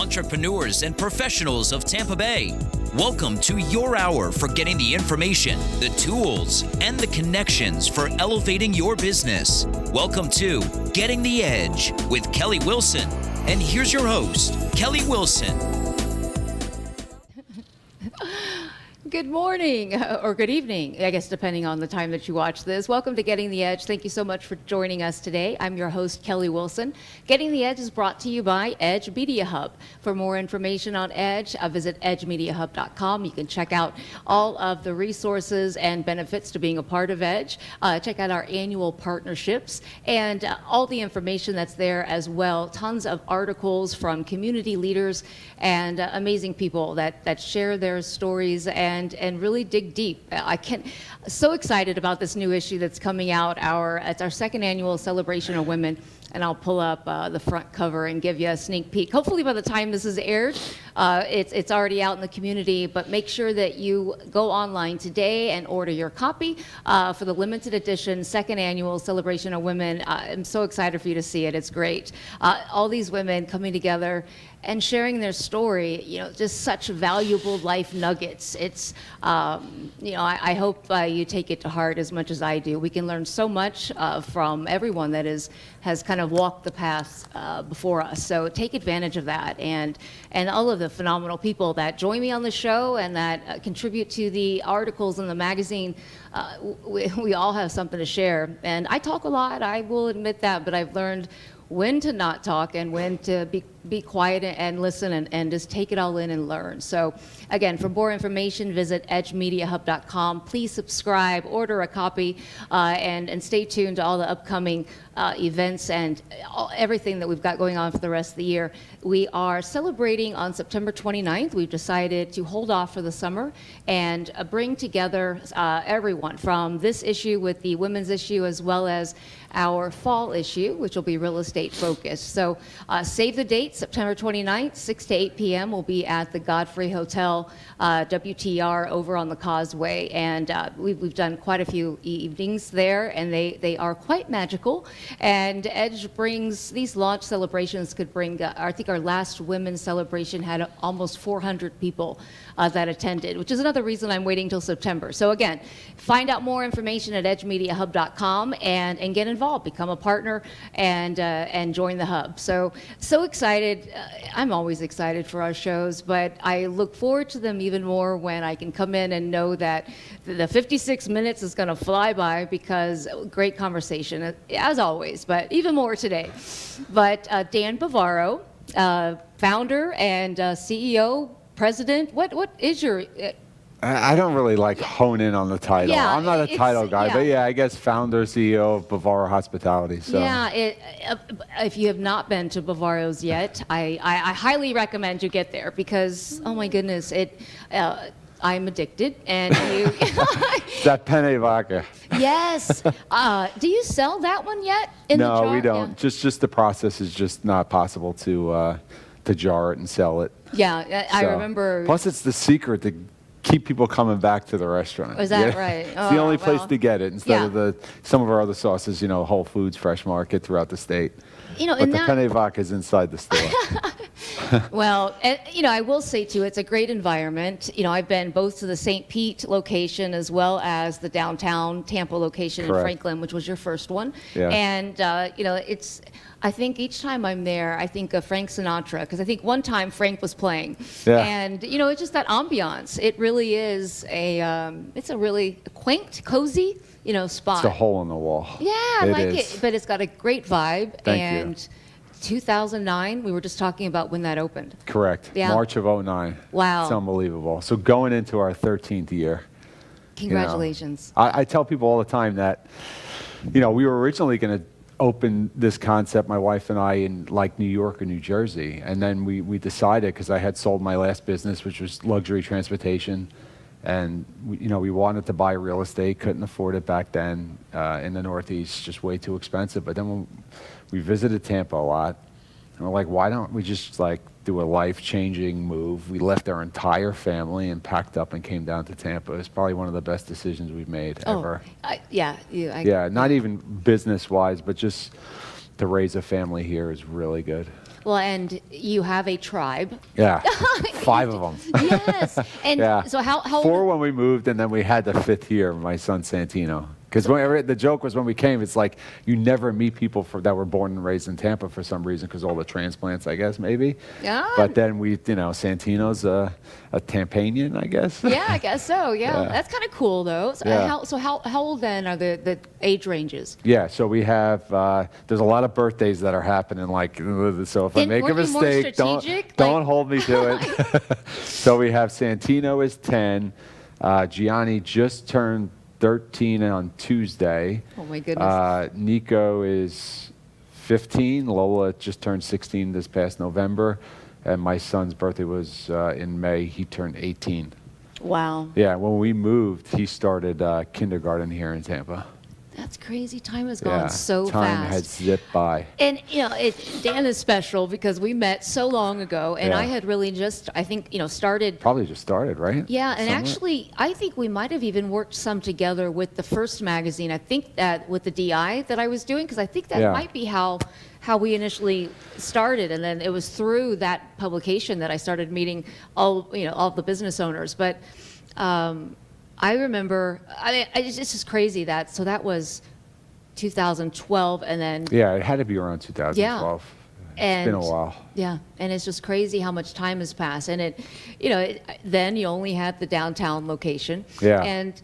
entrepreneurs, and professionals of Tampa Bay. Welcome to your hour for getting the information, the tools, and the connections for elevating your business. Welcome to Getting the Edge with Kelly Wilson. And here's your host, Kelly Wilson. Good morning, or good evening, I guess, depending on the time that you watch this. Welcome to Getting the Edge. Thank you so much for joining us today. I'm your host, Kelly Wilson. Getting the Edge is brought to you by Edge Media Hub. For more information on Edge, visit edgemediahub.com. You can check out all of the resources and benefits to being a part of Edge. Check out our annual partnerships and all the information that's there as well. Tons of articles from community leaders and amazing people that share their stories and really dig deep. So excited about this new issue that's coming out. It's our second annual celebration of women, and I'll pull up the front cover and give you a sneak peek. Hopefully by the time this is aired, it's already out in the community, but make sure that you go online today and order your copy for the limited edition second annual celebration of women. I'm so excited for you to see it. It's great. All these women coming together and sharing their story, just such valuable life nuggets. It's, I hope you take it to heart as much as I do. We can learn so much from everyone that has kind of walked the path before us. So take advantage of that, and all of the phenomenal people that join me on the show and that contribute to the articles in the magazine. We all have something to share. And I talk a lot, I will admit that, but I've learned when to not talk and when to be quiet and listen and just take it all in and learn. So again, for more information, visit edgemediahub.com. Please subscribe, order a copy, and stay tuned to all the upcoming events and everything that we've got going on for the rest of the year. We are celebrating on September 29th. We've decided to hold off for the summer and bring together everyone from this issue with the women's issue as well as our fall issue, which will be real estate focused. So save the date, September 29th, 6 to 8 p.m. We'll be at the Godfrey Hotel, WTR over on the Causeway. And we've done quite a few evenings there, and they are quite magical. And Edge brings, these launch celebrations could bring, I think our last women's celebration had almost 400 people that attended, which is another reason I'm waiting till September. So again, find out more information at edgemediahub.com and get involved, become a partner, and join the hub. So excited. I'm always excited for our shows, but I look forward to them even more when I can come in and know that the 56 minutes is going to fly by, because great conversation, as always, but even more today. But Dan Bavaro, founder and CEO, president, what is your... I don't really hone in on the title. Yeah, I'm not a title guy, but I guess founder, CEO of Bavaro Hospitality. So. Yeah, if you have not been to Bavaro's yet, I highly recommend you get there, because, oh my goodness, I'm addicted, and you... That penne vodka. Yes. Do you sell that one yet? No, we don't. Yeah. Just the process is just not possible to jar it and sell it. Yeah, I remember. Plus, it's the secret to keep people coming back to the restaurant. Is that right? It's the only place to get it instead of some of our other sauces, Whole Foods, Fresh Market throughout the state. But the penne vodka is inside the store. Well, I will say too, it's a great environment. I've been both to the St. Pete location as well as the downtown Tampa location. Correct. In Franklin, which was your first one. Yeah. And I think each time I'm there, I think of Frank Sinatra, because I think one time Frank was playing. Yeah. And it's just that ambiance. It really is it's a really quaint, cozy, spot. It's a hole in the wall. Yeah, I like it, but it's got a great vibe. Thank you. 2009, we were just talking about when that opened. Correct. Yeah. March of 2009. Wow. It's unbelievable. So going into our 13th year. Congratulations. I tell people all the time that, we were originally going to open this concept, my wife and I, in New York or New Jersey. And then we decided, because I had sold my last business, which was luxury transportation. And we wanted to buy real estate, couldn't afford it back then in the Northeast, just way too expensive. But then when we visited Tampa a lot, and we're like, why don't we just do a life-changing move? We left our entire family and packed up and came down to Tampa. It's probably one of the best decisions we've made ever. Not even business-wise, but just to raise a family here is really good. Well, and you have a tribe. Yeah, 5 of them. Yes. And Yeah. so how 4 old? when we moved, and then we had the 5th here, my son Santino. Because the joke was when we came, it's like you never meet people that were born and raised in Tampa for some reason, because all the transplants, I guess, maybe. Yeah. But then Santino's a Tampanian, I guess. Yeah, I guess so. Yeah, Yeah. that's kind of cool, though. So, Yeah. how old then are the age ranges? Yeah, so we have, there's a lot of birthdays that are happening, so if I Then make a weren't you more mistake, strategic? don't hold me to it. So we have Santino is 10, Gianni just turned 13 on Tuesday. Oh, my goodness. Nico is 15, Lola just turned 16 this past November, and my son's birthday was in May. He turned 18. Wow. Yeah, when we moved, he started kindergarten here in Tampa. That's crazy. Time has gone Yeah, so time fast. has zipped by. And Dan is special because we met so long ago, and Yeah. I had really just, I think, started. Probably just started, right? Yeah, and Somewhere? actually, I think we might have even worked some together with the first magazine. I think that with the DI that I was doing, because I think that Yeah. might be how we initially started, and then it was through that publication that I started meeting all the business owners. But I remember, it's just crazy that was 2012, and then Yeah, it had to be around 2012. It's been a while. yeah, and it's just crazy how much time has passed. And then you only had the downtown location. Yeah. And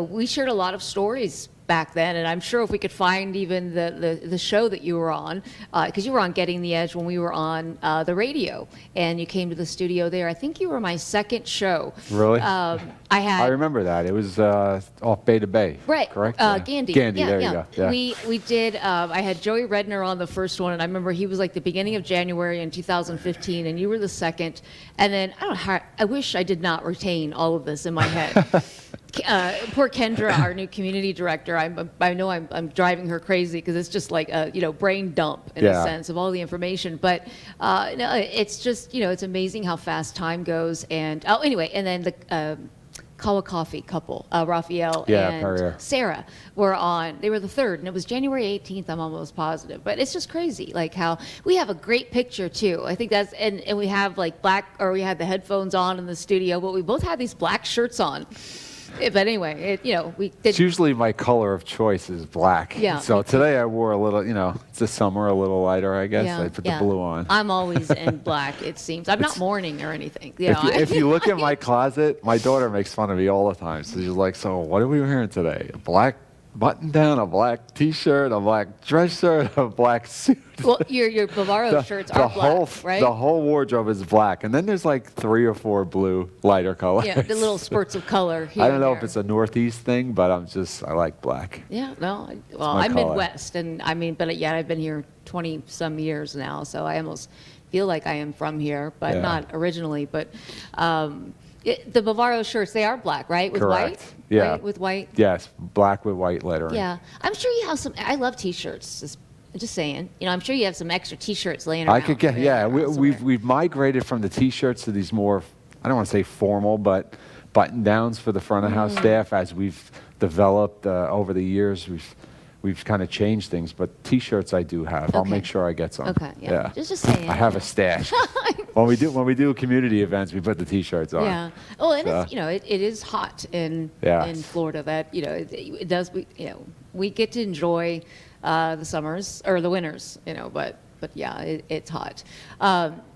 we shared a lot of stories back then, and I'm sure if we could find even the show that you were on, because you were on Getting the Edge when we were on the radio, and you came to the studio there. I think you were my second show. Really? I I remember that. It was off Beta Bay. Right. Correct? Gandy. Gandy, Yeah, there yeah. you go. Yeah. We did, I had Joey Redner on the first one, and I remember he was like the beginning of January in 2015, and you were the second. And then, I don't know how, I wish I did not retain all of this in my head. Poor Kendra, our new community director, I know I'm driving her crazy because it's just like a brain dump in a Yeah. sense of all the information. But no, it's just it's amazing how fast time goes. And anyway, and then the Kawa Coffee couple, Raphael Yeah, and Perrier. Sarah were on. They were the third, and it was January 18th. I'm almost positive, but it's just crazy, like how we have a great picture too. I think that's and we have like we had the headphones on in the studio, but we both had these black shirts on. But anyway, we did. It's usually my color of choice is black. Yeah. So today I wore a little, it's the summer, a little lighter, I guess. Yeah, I put yeah. the blue on. I'm always in black. It seems I'm not mourning or anything. If you look at my closet, my daughter makes fun of me all the time. So she's like, "So what are we wearing today? A black button down, a black T-shirt, a black dress shirt, a black suit." Well, your Bavaro shirts are black, right? The whole wardrobe is black, and then there's like 3 or 4 blue lighter colors. Yeah, the little spurts of color here I don't and know there. if it's a Northeast thing, but I like black. Yeah, no. Well, my I'm color. Midwest, and but yeah, I've been here 20 some years now, so I almost feel like I am from here, but Yeah. not originally. But the Bavaro shirts, they are black, right? With Correct. white? Yeah. Right? With white? Yes, black with white lettering. Yeah. I'm sure you have some. I love T-shirts. Just saying. I'm sure you have some extra T-shirts laying around. I could get, yeah. We've migrated from the T-shirts to these more, I don't want to say formal, but button-downs for the front of house staff. As we've developed over the years, we've kind of changed things. But T-shirts I do have. I'll Okay. make sure I get some. Okay, yeah. Just saying. I have a stash. when we do community events, we put the T-shirts on. Yeah. Oh, and So- it's it is hot in Yes. Florida. That it does. We get to enjoy the summers or the winters. But yeah, it's hot.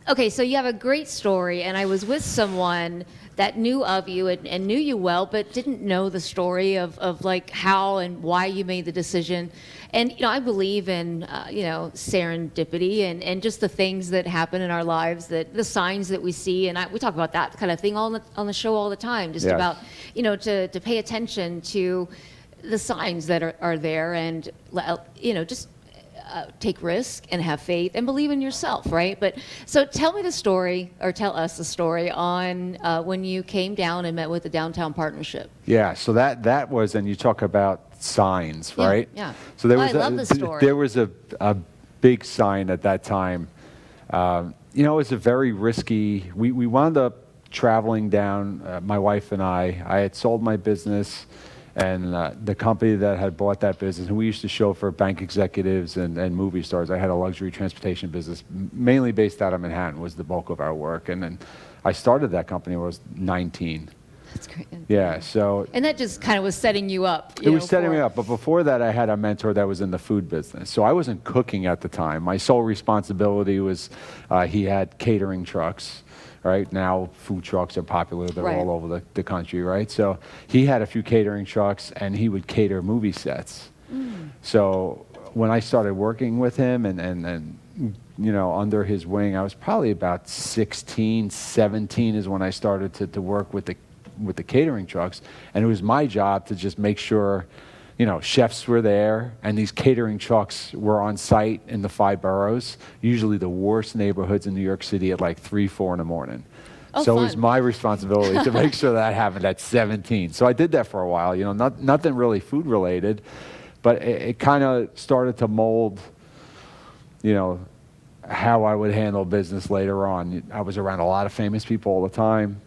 Okay, so you have a great story, and I was with someone that knew of you and knew you well, but didn't know the story of like how and why you made the decision. And I believe in serendipity and just the things that happen in our lives, that the signs that we see, and we talk about that kind of thing on the show all the time, just Yes. about to pay attention to the signs that are there, and just take risk and have faith and believe in yourself, right? But so tell me the story, or tell us the story on when you came down and met with the Downtown Partnership. Yeah, so that was, and you talk about signs, Yeah, right? yeah. So there Oh, was I love this story. there was a big sign at that time. It was a very risky. We wound up traveling down. My wife and I had sold my business, And the company that had bought that business, and we used to chauffeur bank executives and movie stars. I had a luxury transportation business, mainly based out of Manhattan, was the bulk of our work. And then I started that company when I was 19. That's great. Yeah, so. And that just kind of was setting you up. It was setting me up, but before that I had a mentor that was in the food business. So I wasn't cooking at the time. My sole responsibility was he had catering trucks. Right now, food trucks are popular. They're all over the country, right? So he had a few catering trucks, and he would cater movie sets. So when I started working with him and under his wing, I was probably about 16, 17 is when I started to work with the catering trucks. And it was my job to just make sure chefs were there, and these catering trucks were on site in the 5 boroughs, usually the worst neighborhoods in New York City at like 3, 4 in the morning. So fun. it was my responsibility to make sure that happened at 17. So I did that for a while, nothing really food related, but it kind of started to mold, how I would handle business later on. I was around a lot of famous people all the time.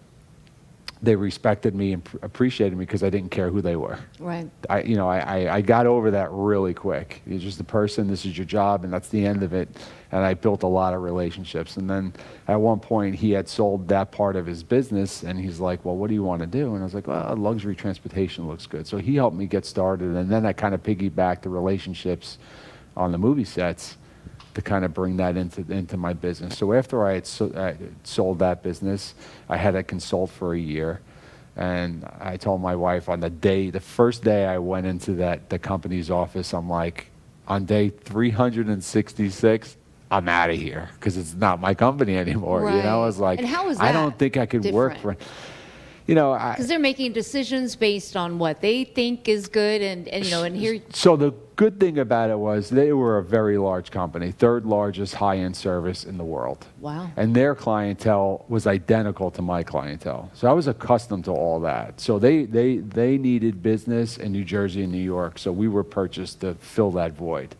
They respected me and appreciated me because I didn't care who they were. Right. I got over that really quick. You're just a person, this is your job, and that's the end of it. And I built a lot of relationships. And then at one point, he had sold that part of his business, and he's like, well, what do you want to do? And I was like, well, luxury transportation looks good. So he helped me get started, and then I kind of piggybacked the relationships on the movie sets to kind of bring that into my business. So after I had sold that business, I had to consult for a year. And I told my wife on the first day I went into the company's office, I'm like, on day 366, I'm out of here because it's not my company anymore. Right. I was like, and how was that I don't think I could work for. Because they're making decisions based on what they think is good, and here. So the good thing about it was they were a very large company, 3rd largest high-end service in the world. Wow. And their clientele was identical to my clientele. So I was accustomed to all that. So they needed business in New Jersey and New York, so we were purchased to fill that void.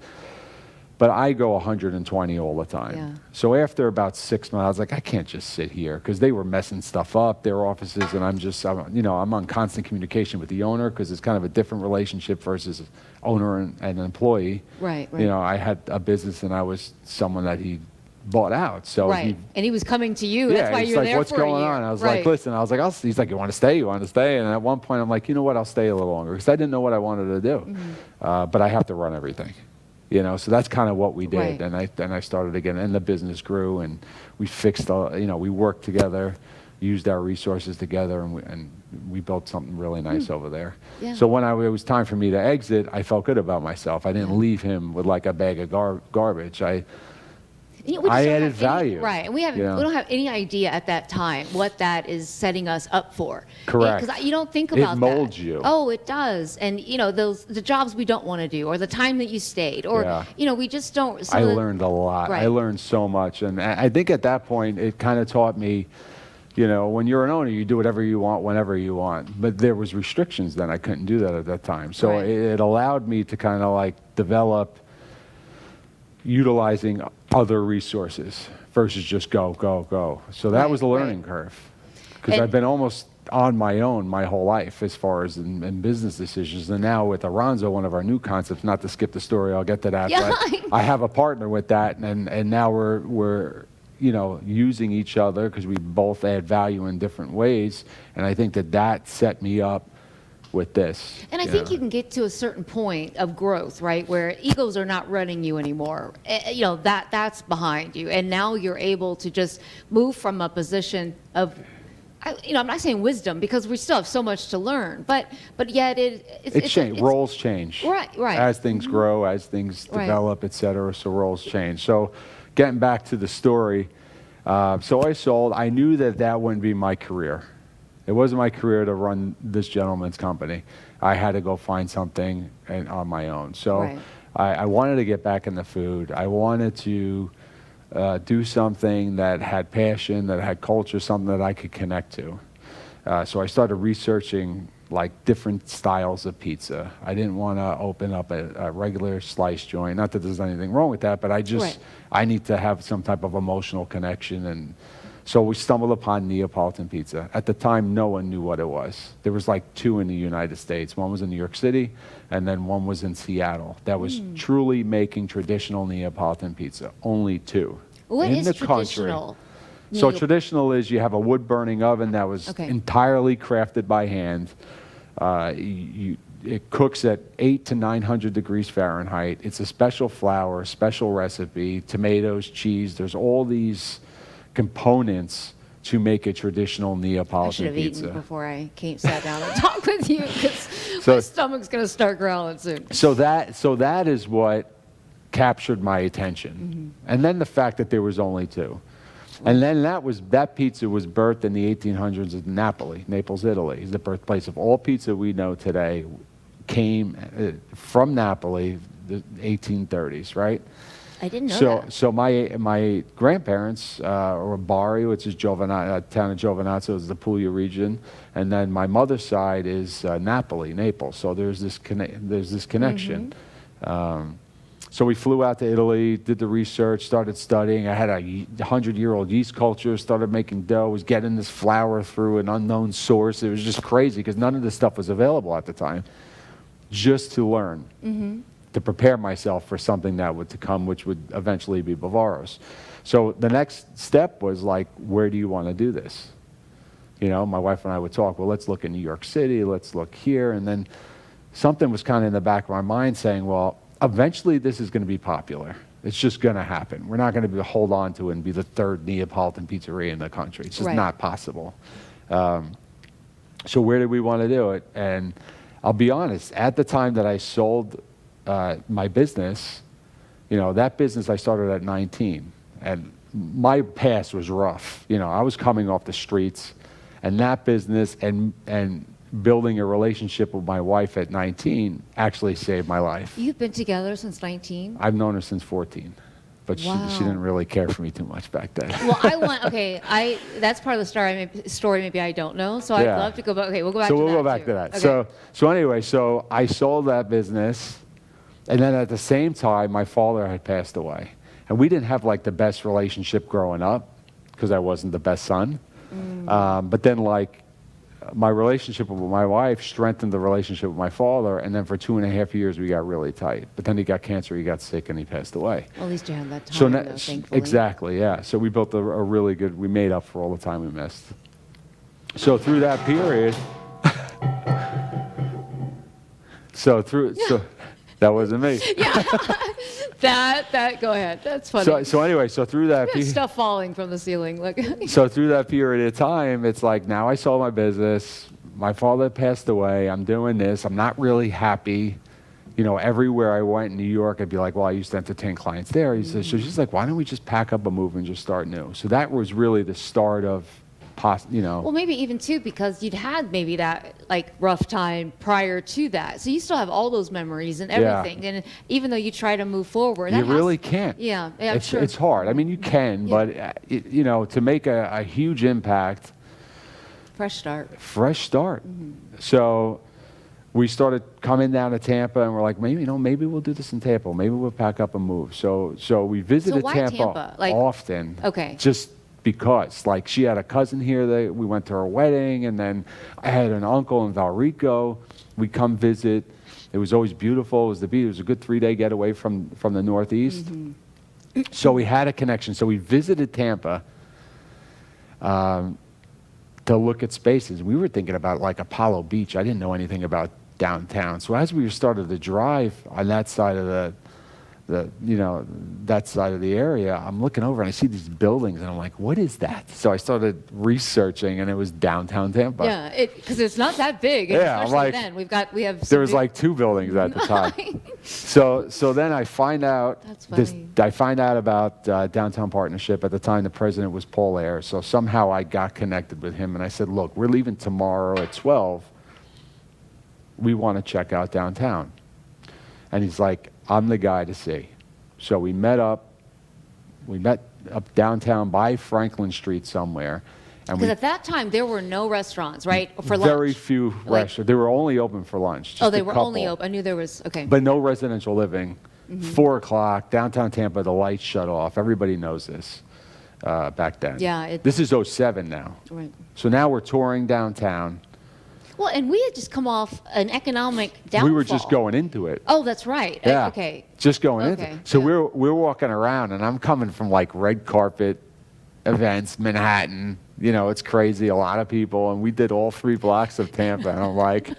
But I go 120 all the time. Yeah. So after about 6 months, I was like, I can't just sit here because they were messing stuff up, their offices, and I'm on constant communication with the owner because it's kind of a different relationship versus owner and employee. Right. I had a business and I was someone that he bought out. So and he was coming to you. Yeah, That's why he's you're like, there what's for a going year. on? I was like, listen, he's like, you want to stay? You want to stay? And at one point, I'm like, you know what? I'll stay a little longer because I didn't know what I wanted to do. But I have to run everything. So that's kind of what we did. Right. And I started again, and the business grew, and we fixed, we worked together, used our resources together, and we built something really nice over there. Yeah. So when it was time for me to exit, I felt good about myself. I didn't leave him with like a bag of garbage. I added value. And we don't have any idea at that time what that is setting us up for. Correct. Because you don't think about that. It molds you. Oh, it does. And the jobs we don't want to do, or the time that you stayed, or we just don't. I learned a lot. Right. I learned so much, and I think at that point it kind of taught me. When you're an owner, you do whatever you want, whenever you want. But there was restrictions then. I couldn't do that at that time. So it allowed me to kind of like develop utilizing other resources versus just go, go, go. So that was a learning curve. Because I've been almost on my own my whole life as far as in business decisions. And now with Aranzo, one of our new concepts, not to skip the story, I'll get to that. But I have a partner with that, and now we're using each other because we both add value in different ways. And I think that set me up with this. And I think you can get to a certain point of growth, right, where egos are not running you anymore. That's behind you, and now you're able to just move from a position of, I'm not saying wisdom because we still have so much to learn, but yet it's changed. Roles change. Right. As things grow, as things develop, et cetera. So roles change. So getting back to the story, so I sold. I knew that wouldn't be my career. It wasn't my career to run this gentleman's company. I had to go find something on my own. So I wanted to get back in the food. I wanted to do something that had passion, that had culture, something that I could connect to. So I started researching like different styles of pizza. I didn't want to open up a regular slice joint. Not that there's anything wrong with that, but I need to have some type of emotional connection and So we stumbled upon Neapolitan pizza. At the time, no one knew what it was. There was like 2 in the United States. One was in New York City, and then one was in Seattle. That was truly making traditional Neapolitan pizza. Only 2 What in is the traditional? country. So traditional is you have a wood-burning oven that was entirely crafted by hand. It cooks at 800 to 900 degrees Fahrenheit. It's a special flour, special recipe, tomatoes, cheese. There's all these components to make a traditional Neapolitan pizza. I should have eaten before I sat down and talked with you, because my stomach's going to start growling soon. So that is what captured my attention. And then the fact that there was only 2. And then that pizza was birthed in the 1800s in Naples, Italy. It's the birthplace of all pizza we know today. Came from Napoli, the 1830s, right? I didn't know that. So my grandparents were Bari, which is town of Giovinazzo, is the Puglia region, and then my mother's side is Naples. So there's this connection. So we flew out to Italy, did the research, started studying. I had a 100-year-old yeast culture, started making dough, was getting this flour through an unknown source. It was just crazy because none of this stuff was available at the time. Just to learn. To prepare myself for something that would to come, which would eventually be Bavaro's. So the next step was like, where do you want to do this? You know, my wife and I would talk, well, let's look in New York City, let's look here. And then something was kind of in the back of my mind saying, well, eventually this is going to be popular. It's just going to happen. We're not going to hold on to it and be the 3rd Neapolitan pizzeria in the country. It's just not possible. So where did we want to do it? And I'll be honest, at the time that I sold my business, you know, that business I started at 19, and my past was rough. You know, I was coming off the streets, and that business and building a relationship with my wife at 19 actually saved my life. You've been together since 19? I've known her since 14. But she didn't really care for me too much back then. Well, that's part of the story maybe I don't know, so I'd love to go back. Okay, we'll go back to that. So we'll go back to that. Okay. So anyway, I sold that business, and then at the same time, my father had passed away. And we didn't have like the best relationship growing up, because I wasn't the best son. But then like, my relationship with my wife strengthened the relationship with my father, and then for 2.5 years we got really tight. But then he got cancer, he got sick, and he passed away. Well, at least you had that time, though, thankfully. Exactly, yeah. So we built a really good, we made up for all the time we missed. So through that period, so that wasn't me. That go ahead. That's funny. So anyway, so through that stuff falling from the ceiling. Look. So through that period of time, it's like now I sold my business. My father passed away. I'm doing this. I'm not really happy. You know, everywhere I went in New York, I'd be like, well, I used to entertain clients there. So she's like, why don't we just pack up and move and just start new? So that was really the start of, Well, maybe even too, because you'd had maybe that like rough time prior to that. So you still have all those memories and everything. And even though you try to move forward, you really can't. Yeah, sure. It's hard. I mean, you can, but to make a huge impact. Fresh start. So we started coming down to Tampa, and we're like, maybe we'll do this in Tampa. Maybe we'll pack up and move. So we visited Tampa often. Okay. Just because, like, she had a cousin here that we went to her wedding, and then I had an uncle in Valrico. We'd come visit. It was always beautiful. It was the beach. It was a good 3-day getaway from the Northeast. So we had a connection. So we visited Tampa to look at spaces. We were thinking about like Apollo Beach. I didn't know anything about downtown. So as we started to drive on that side of that side of the area, I'm looking over and I see these buildings and I'm like, what is that? So I started researching, and it was downtown Tampa. Yeah, because it's not that big. Yeah, especially then we have. There was like 2 buildings at the time. So then I find out about Downtown Partnership. At the time, the president was Paul Ayers. So somehow I got connected with him, and I said, look, we're leaving tomorrow at 12. We want to check out downtown. And he's like, I'm the guy to see. So we met up downtown by Franklin Street somewhere. Because at that time, there were no restaurants, right? For lunch. Very few restaurants. They were only open for lunch. They were only open. I knew there was, okay. But no residential living. 4 o'clock, downtown Tampa, the lights shut off. Everybody knows this. back then. Yeah, this is '07 now. Right. So now we're touring downtown. Well, and we had just come off an economic downfall. We were just going into it. Oh, that's right. Yeah. Okay. Just going into Okay, it. So yeah. we're walking around, and I'm coming from like red carpet events, Manhattan. You know, it's crazy, a lot of people, and we did all 3 blocks of Tampa, and I'm like,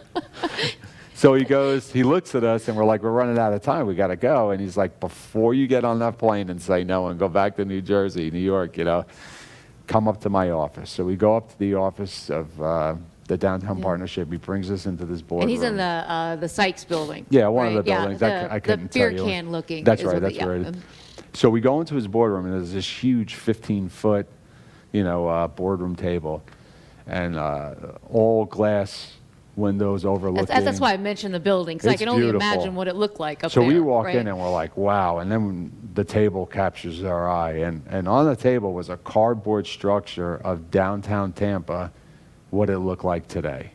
so he looks at us, and we're like, we're running out of time, we got to go, and he's like, before you get on that plane and say no and go back to New Jersey, New York, you know, come up to my office. So we go up to the office of the Downtown Partnership. He brings us into this boardroom. And he's in the Sykes building. Yeah, one of right? the buildings. Yeah, I couldn't the beer tell you. can looking. That's is right. what That's the- where it yeah. is. So we go into his boardroom, and there's this huge 15-foot, boardroom table, and all glass windows overlooking. That's why I mentioned the building, because I It's can only beautiful. imagine what it looked like up So there. we walk right? in, and we're like, wow. And then the table captures our eye. And on the table was a cardboard structure of downtown Tampa, what it looked like today.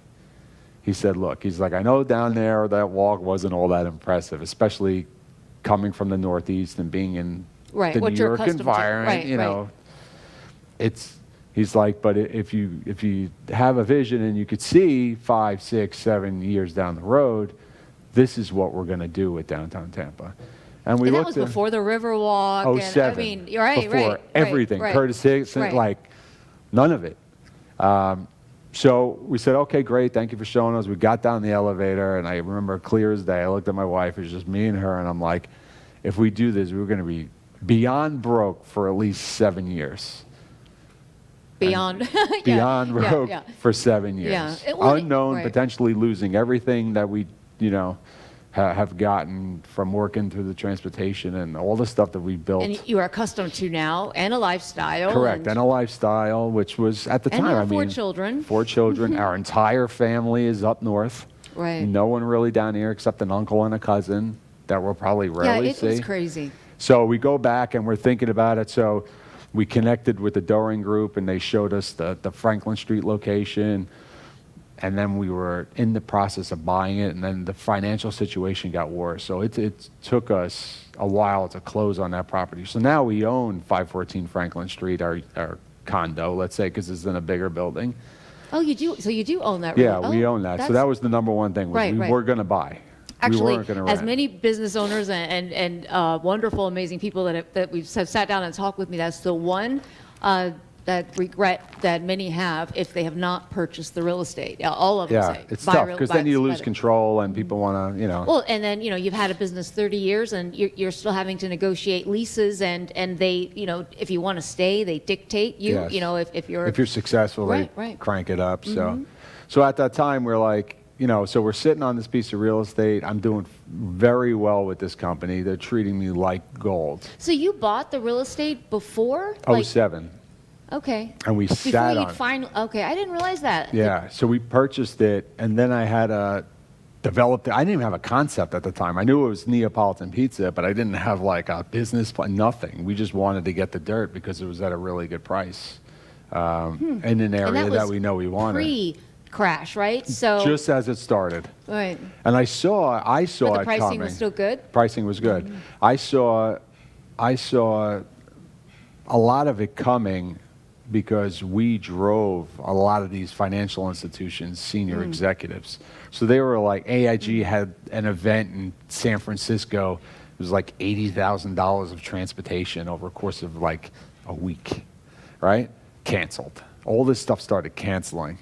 He said, look, he's like, I know down there that walk wasn't all that impressive, especially coming from the Northeast and being in Right, the what New you're York accustomed to. environment, Right, right. He's like, but if you have a vision and you could see 5, 6, 7 years down the road, this is what we're going to do with downtown Tampa. And we And that looked was at before the Riverwalk. Oh, and, 07. I mean, you're right, before right. everything, right, Curtis Higginson, right. like none of it. So we said, okay, great, thank you for showing us. We got down the elevator, and I remember clear as day, I looked at my wife, it was just me and her, and I'm like, if we do this, we're going to be beyond broke for at least 7 years. Beyond. Beyond yeah, broke yeah. for 7 years. Yeah. Well, Unknown, right. potentially losing everything that we, have gotten from working through the transportation and all the stuff that we built. And you are accustomed to now, and a lifestyle. Correct, and a lifestyle, which was at the And time. you have 4 children. 4 children. Our entire family is up north. Right. No one really down here except an uncle and a cousin that we'll probably rarely Yeah, it see. was crazy. So we go back and we're thinking about it. So we connected with the Doring Group, and they showed us the Franklin Street location. And then we were in the process of buying it, and then the financial situation got worse. So it took us a while to close on that property. So now we own 514 Franklin Street, our condo, let's say, because it's in a bigger building. Oh, you do? So you do own that? Yeah, really? we Oh, own that. So that's- that was the number one thing. Was Right, we right. were going to buy. We Actually, weren't going to as rent. many business owners and wonderful, amazing people that we've sat down and talked with me, that's the one that regret that many have if they have not purchased the real estate. Yeah, all of them Yeah, say. it's buy tough real- because buy- then you buy lose the- control, and people want to, Well, and then, you've had a business 30 years, and you're still having to negotiate leases, and they, if you want to stay, they dictate you, Yes. if you're... If you're successful, Right, they right. crank it up. So at that time, we're like, so we're sitting on this piece of real estate. I'm doing very well with this company. They're treating me like gold. So you bought the real estate before? 07. Okay. And we Before sat you'd on it. Okay, I didn't realize that. Yeah, so we purchased it, and then I had developed it. I didn't even have a concept at the time. I knew it was Neapolitan Pizza, but I didn't have like a business plan, nothing. We just wanted to get the dirt because it was at a really good price in an And area that was we know we wanted. Pre-crash, right? So Just as it started. right. And I saw But it the pricing coming. was still good? Pricing was good. I saw a lot of it coming because we drove a lot of these financial institutions, senior executives. So they were like, AIG had an event in San Francisco. It was like $80,000 of transportation over a course of like a week, right? Canceled. All this stuff started canceling.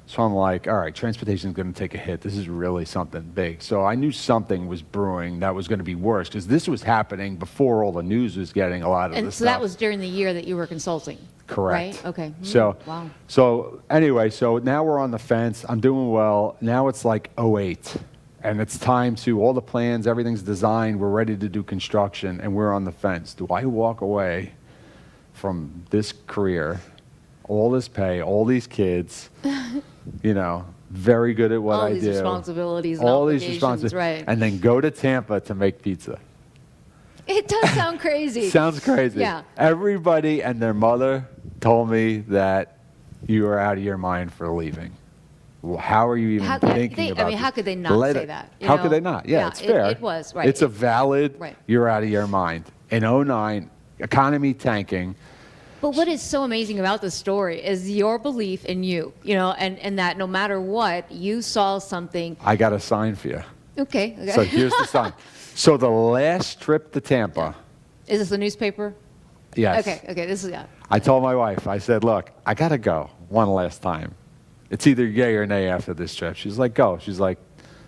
So I'm like, all right, transportation is going to take a hit. This is really something big. So I knew something was brewing that was going to be worse because this was happening before all the news was getting a lot of And this so stuff. that was during the year that you were consulting? Correct. Right? Okay. So, Wow. so anyway, so now we're on the fence. I'm doing well. Now it's like '08, and it's time to, all the plans, everything's designed. We're ready to do construction, and we're on the fence. Do I walk away from this career, all this pay, all these kids, very good at what All I these do. responsibilities and all these obligations, responsibilities, right. and then go to Tampa to make pizza. It does sound crazy. Sounds crazy. Yeah. Everybody and their mother told me that you are out of your mind for leaving. Well, how are you even How could thinking about how this? could they not Let say it- that? How could they not? Yeah, it's fair. It was, right. It's a valid, Right. you're out of your mind. In '09, economy tanking, But what is so amazing about this story is your belief in you, and that no matter what, you saw something. I got a sign for you. Okay. So here's the sign. So the last trip to Tampa. Is this a newspaper? Yes. Okay, this is, yeah. I told my wife, I said, look, I got to go one last time. It's either yay or nay after this trip. She's like, go. She's like,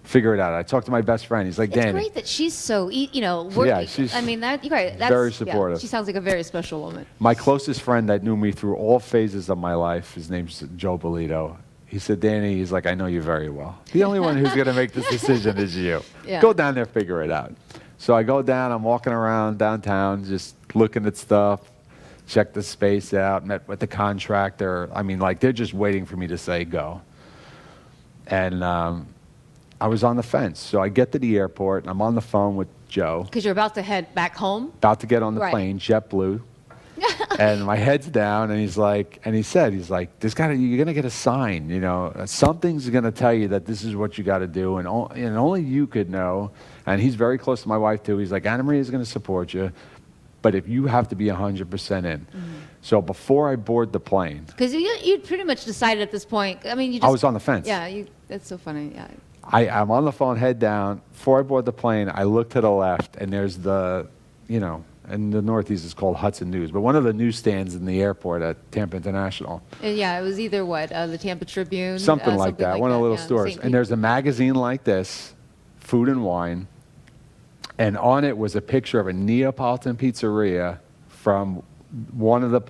figure it out. I talked to my best friend. He's like, Danny. It's great that she's so, working. Yeah, she's you're right. That's very supportive. Yeah, she sounds like a very special woman. My closest friend that knew me through all phases of my life, his name's Joe Bolito. He said, Danny, he's like, I know you very well. The only one who's going to make this decision is you. Yeah. Go down there, figure it out. So I go down, I'm walking around downtown, just looking at stuff, check the space out, met with the contractor. I mean, like, they're just waiting for me to say go. And I was on the fence. So I get to the airport, and I'm on the phone with Joe. Because you're about to head back home? About to get on the Right. plane, JetBlue. And my head's down, and he's like, you're gonna get a sign, something's gonna tell you that this is what you got to do, and only you could know. And he's very close to my wife too. He's like, Anna Maria's gonna support you, but if you have to be 100% in. So before I board the plane, because you'd pretty much decided at this point. I mean, I was on the fence. Yeah, that's so funny. Yeah. I'm on the phone, head down. Before I board the plane, I look to the left, and there's and the Northeast is called Hudson News, but one of the newsstands in the airport at Tampa International. Yeah, it was either the Tampa Tribune. Something like that, one of the little yeah, stores. And there's a magazine like this, Food and Wine, and on it was a picture of a Neapolitan Pizzeria from one of the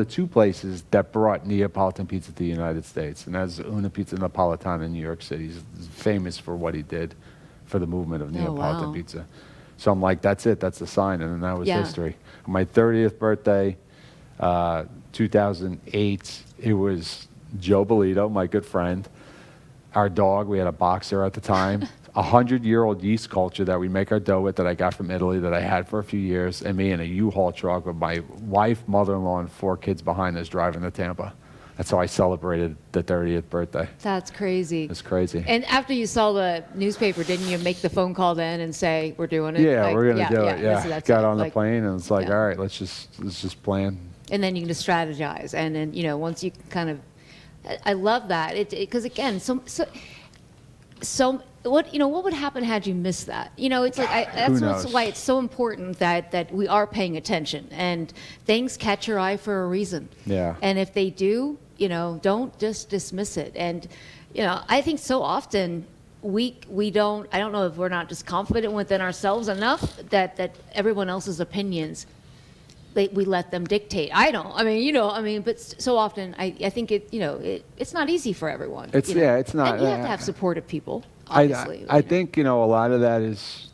two places that brought Neapolitan pizza to the United States. And that's Una Pizza Napoletana in New York City. He's famous for what he did for the movement of Neapolitan pizza. So I'm like, that's it, that's the sign, and then that was history. On my 30th birthday, 2008, it was Joe Bolito, my good friend, our dog, we had a boxer at the time, 100-year-old yeast culture that we make our dough with that I got from Italy that I had for a few years, and me in a U-Haul truck with my wife, mother-in-law, and 4 kids behind us driving to Tampa. That's how I celebrated the 30th birthday. That's crazy. It's crazy. And after you saw the newspaper, didn't you make the phone call then and say, we're doing it? Yeah, we're going to do it. Yeah, that's got it. on the plane, and it's like, all right, let's just plan. And then you can just strategize. And then, once you kind of, I love that. Because again, what would happen had you missed that? It's like that's why it's so important that we are paying attention and things catch your eye for a reason. Yeah. And if they do, don't just dismiss it. And I think so often we don't. I don't know if we're not just confident within ourselves enough that everyone else's opinions, we let them dictate. I don't. I mean, but so often I think it's not easy for everyone. It's not. And you have to have supportive people. Obviously, I think a lot of that is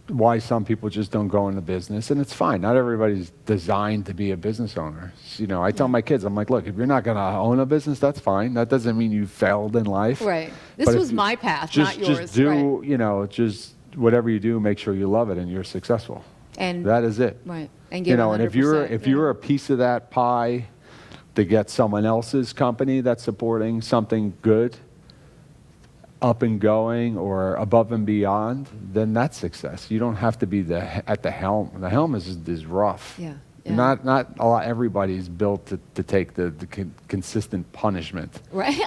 why some people just don't go into business, and it's fine. Not everybody's designed to be a business owner. I tell my kids, I'm like, look, if you're not going to own a business, that's fine. That doesn't mean you failed in life. Right. This was my path, not yours. Just do, just whatever you do, make sure you love it and you're successful. And that is it. Right. And give and if you're a piece of that pie to get someone else's company that's supporting something good, up and going or above and beyond, then that's success. You don't have to be at the helm. The helm is rough. Yeah. Not a lot. Everybody's built to take the consistent punishment. Right.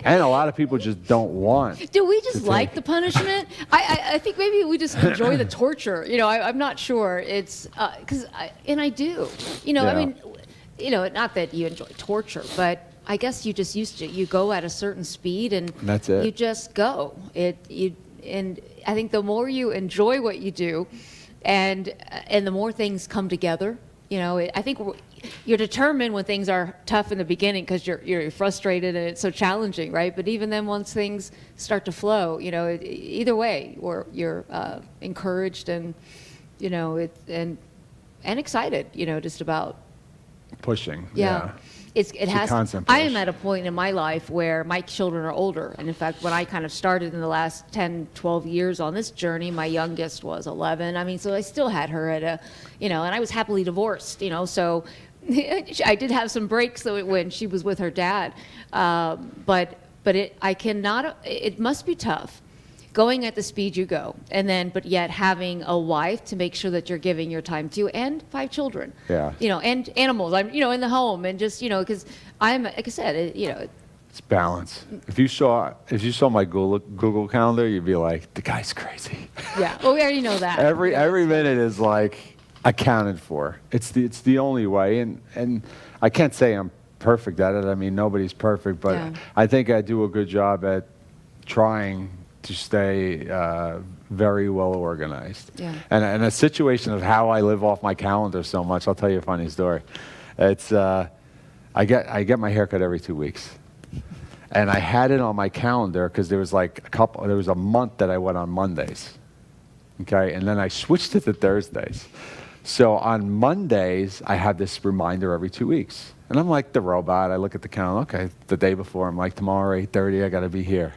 And a lot of people just don't want. Do we just like the punishment? I think maybe we just enjoy the torture. I'm not sure. It's because I do. I mean, not that you enjoy torture, but I guess you just used to. You go at a certain speed, and that's it. You just go. And I think the more you enjoy what you do, and the more things come together. I think you're determined when things are tough in the beginning because you're frustrated and it's so challenging, right? But even then, once things start to flow, either way, or you're encouraged and and excited, just about pushing. Yeah. It has. Constant I push. am at a point in my life where my children are older, and in fact, when I kind of started in the last 10, 12 years on this journey, my youngest was 11. I mean, so I still had her at and I was happily divorced, so I did have some breaks when she was with her dad, but it must be tough going at the speed you go, and then but yet having a wife to make sure that you're giving your time to, and 5 children. Yeah. And animals. I'm in the home, and just because I'm like I said, It's balance. If you saw my Google calendar, you'd be like, the guy's crazy. yeah. Well, we already know that. Every minute is like accounted for. It's the only way, and I can't say I'm perfect at it. I mean, nobody's perfect, but Yeah. I think I do a good job at trying to stay very well organized. Yeah. And a situation of how I live off my calendar so much, I'll tell you a funny story. It's I get my haircut every 2 weeks. And I had it on my calendar because there was a month that I went on Mondays. Okay, and then I switched it to Thursdays. So on Mondays, I have this reminder every 2 weeks. And I'm like the robot. I look at the calendar. Okay, the day before, I'm like, tomorrow, 8:30, I got to be here.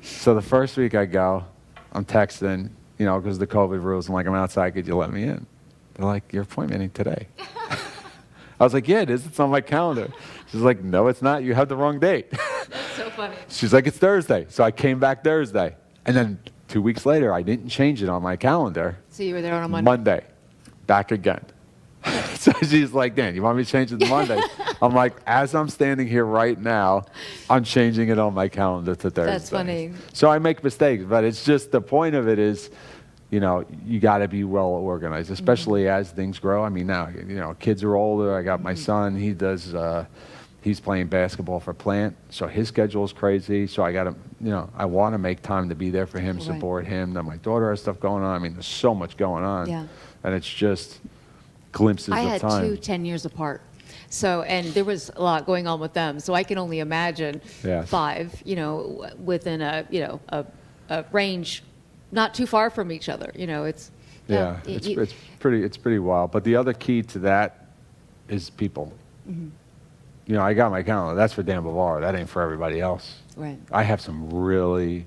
So the first week I go, I'm texting, because of the COVID rules. I'm like, I'm outside. Could you let me in? They're like, your appointment ain't today. I was like, yeah, it is. It's on my calendar. She's like, no, it's not. You have the wrong date. That's so funny. She's like, it's Thursday. So I came back Thursday. And then 2 weeks later, I didn't change it on my calendar. So you were there on a Monday. Monday. Back again. So she's like, Dan, you want me to change it to Monday? I'm like, as I'm standing here right now, I'm changing it on my calendar to Thursday. That's funny. So I make mistakes, but it's just the point of it is, you got to be well organized, especially as things grow. I mean, now, kids are older. I got my son. He does, he's playing basketball for Plant. So his schedule is crazy. So I got to, I want to make time to be there for him, Right. support him. Then my daughter has stuff going on. I mean, there's so much going on. Yeah. And it's just glimpses I of had time. 2 10 years apart. So, and there was a lot going on with them. So I can only imagine Yes. 5, within a range not too far from each other. It's Yeah, it's pretty wild. But the other key to that is people. Mm-hmm. I got my calendar. That's for Dan Bavaro. That ain't for everybody else. Right. I have some really,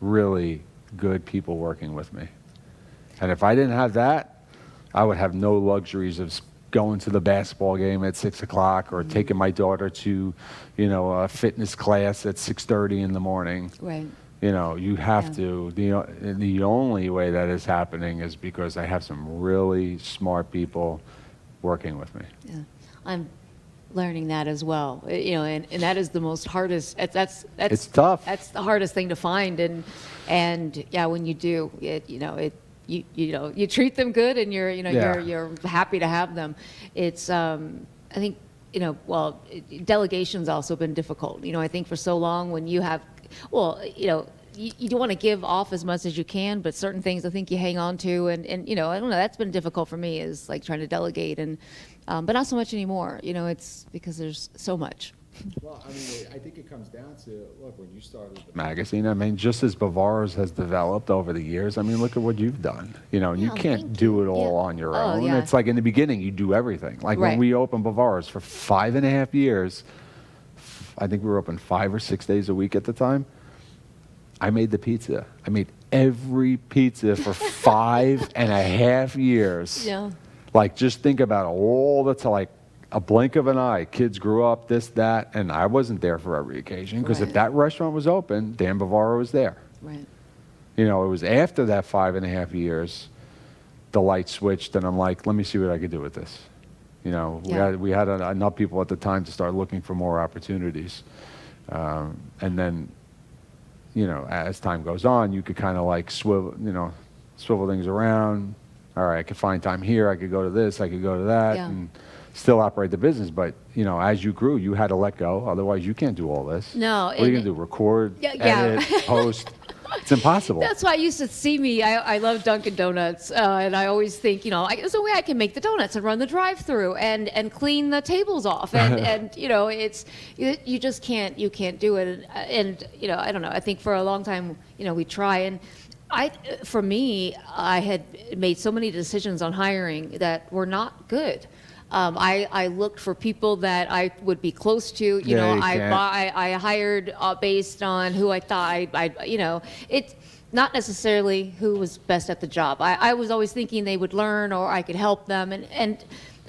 really good people working with me. And if I didn't have that, I would have no luxuries of going to the basketball game at 6 o'clock or taking my daughter to, a fitness class at 6:30 in the morning. Right. You have to. The only way that is happening is because I have some really smart people working with me. Yeah. I'm learning that as well. And that is the most hardest. That's It's tough. That's the hardest thing to find. And yeah, when you do, you treat them good, and you're happy to have them. It's I think delegation's also been difficult. I think for so long when you have, you don't want to give off as much as you can, but certain things I think you hang on to, and I don't know, that's been difficult for me, is like trying to delegate, and but not so much anymore. It's because there's so much. Well, I mean, I think it comes down to, look, when you started the magazine, I mean, just as Bavaro's has developed over the years, I mean, look at what you've done. And you can't do it all on your own. Yeah. It's like in the beginning, you do everything. Like when Right. we opened Bavaro's for 5.5 years, I think we were open 5 or 6 days a week at the time. I made the pizza. I made every pizza for 5.5 years. Yeah. Like, just think about all the time, like a blink of an eye. Kids grew up, this, that, and I wasn't there for every occasion, because if Right. that restaurant was open, Dan Bavaro was there. Right. It was after that 5.5 years, the light switched, and I'm like, let me see what I could do with this. Yeah. We had enough people at the time to start looking for more opportunities. And then, as time goes on, you could kind of like swivel things around. All right, I could find time here, I could go to this, I could go to that, Yeah. and still operate the business. But, as you grew, you had to let go. Otherwise, you can't do all this. No, What are you going to do? Record, Yeah. edit, post? It's impossible. That's why I used to see me. I love Dunkin' Donuts, and I always think, there's a way I can make the donuts and run the drive-through and clean the tables off, and it's you just can't do it, and I don't know. I think for a long time, we try, and for me, I had made so many decisions on hiring that were not good. I looked for people that I would be close to. I hired based on who I thought it's not necessarily who was best at the job. I was always thinking they would learn, or I could help them, and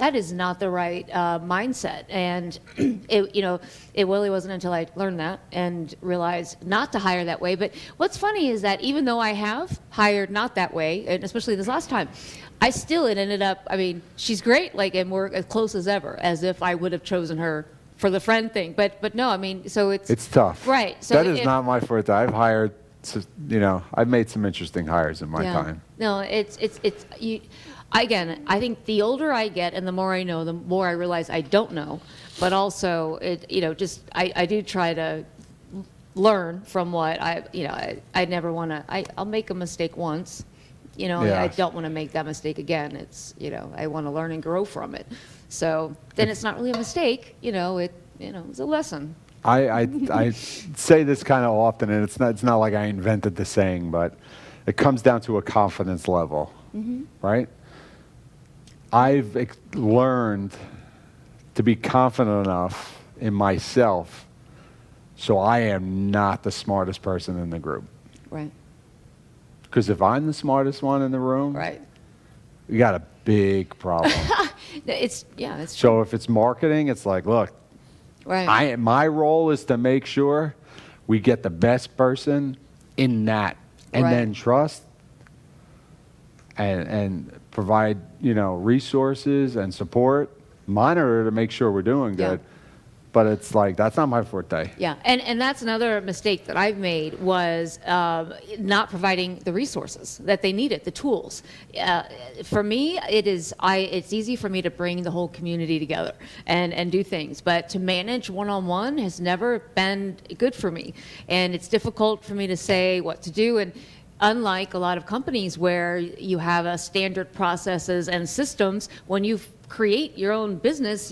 that is not the right mindset. And it really wasn't until I learned that and realized not to hire that way. But what's funny is that even though I have hired not that way, and especially this last time, it ended up, I mean, she's great, like, and we're as close as ever, as if I would have chosen her for the friend thing. But no, I mean, so it's tough. Right. So that is not my forte. I've hired, I've made some interesting hires in my time. No, again, I think the older I get and the more I know, the more I realize I don't know. But also, I do try to learn from what I never want to. I'll make a mistake once. I don't want to make that mistake again. It's, I want to learn and grow from it. So then it's not really a mistake. It's a lesson. I say this kind of often, and it's not like I invented the saying, but it comes down to a confidence level, right? I've learned to be confident enough in myself so I am not the smartest person in the group. Right. Because if I'm the smartest one in the room, right, we got a big problem. It's true. So if it's marketing, it's like, look, right. My role is to make sure we get the best person in that, and then trust and provide, resources and support, monitor to make sure we're doing good. But it's like, that's not my forte. Yeah, and that's another mistake that I've made was not providing the resources that they needed, the tools. For me, it's easy for me to bring the whole community together and do things, but to manage one-on-one has never been good for me. And it's difficult for me to say what to do. And unlike a lot of companies where you have a standard processes and systems, when you create your own business,